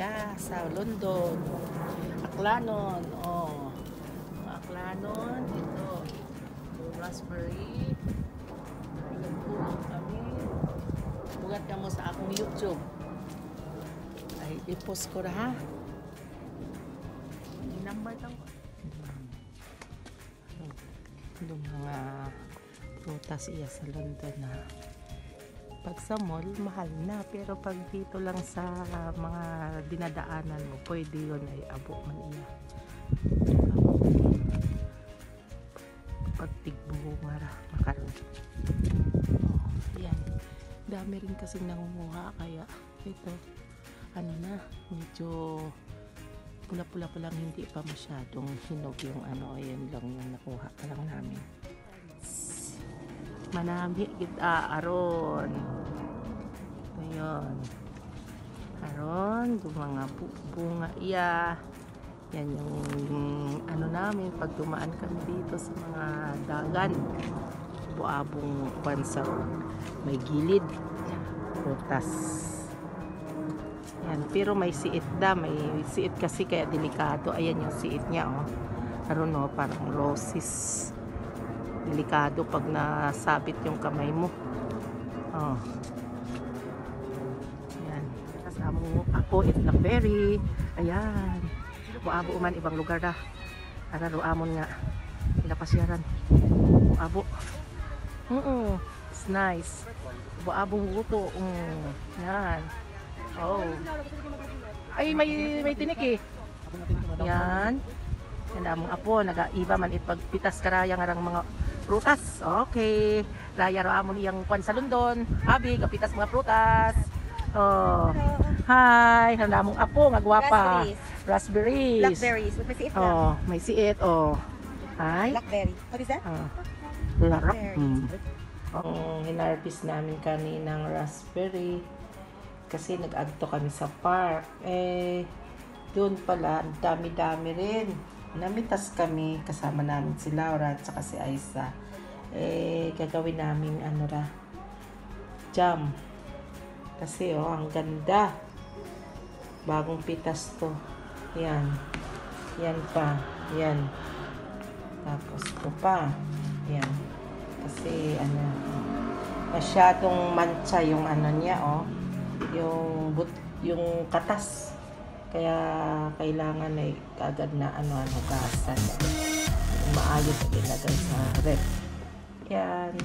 Yeah, sa London. Aklanon. Oh. Mga aklanon. Ito. Raspberry. Nagpulong kami. Bugat ka mo sa akong YouTube. Ay, i-post ko na ha. I-number lang ko. Ito mga prutas iya sa London na. Pag sa mall, mahal na. Pero pag dito lang sa mga dinadaanan mo, pwede yun ay abo man iya. Pag tigbunga ra, makaroon. Oh, yan. Dami rin kasing nangunguha. Kaya ito, ano na, medyo pula-pula pa lang, hindi pa masyadong hinog yung ano. Ayan lang yung nakuha pa lang namin. Manami kita aron. Ayun. Aron, yung mga bunga iya. Yan yung ano namin pag dumaan kami dito sa mga dagan. Buabong bansa. May gilid. Prutas. Yan, pero may siit da, may siit kasi kaya delikado. Ayan yung siit niya, oh. Aron, no, parang roses. Delikado pag nasabit yung kamay mo. Oh. Ayan. Kasama mo ako, it's blackberry. Ayan. Buabo man ibang lugar na. Araro amon nga. Ilapasyaran. Buabo. It's nice. Buabong luto. Yan. Oh. Ay, may tinik eh. Yan. Yan among apo. Nag-iba man ipagpitas karaya nga mga prutas. Okay. Raya ro amon iyang kwan sa London. Abi, kapitas mga prutas. Oh. Hi, hanamong apo nga gwapa. Raspberries. Blackberries. With may siit na. Oh, may siit. Oh. Hi. Blackberry. What is that? Larap. Blackberries. Hinarvest namin kaninang raspberry kasi nag-agto kami sa park. Eh, doon pala, dami-dami rin. Namitas kami, kasama namin si Laura at saka si Aisa. Eh, gagawin namin ano ra, jam. Kasi oh, ang ganda. Bagong pitas to. Yan. Yan pa. Yan. Tapos ito pa. Yan. Kasi ano, masyadong mancha yung ano niya, oh. Yung katas. Kaya kailangan ay agad na hugasan. Maayos ilagay sa ref. Yan.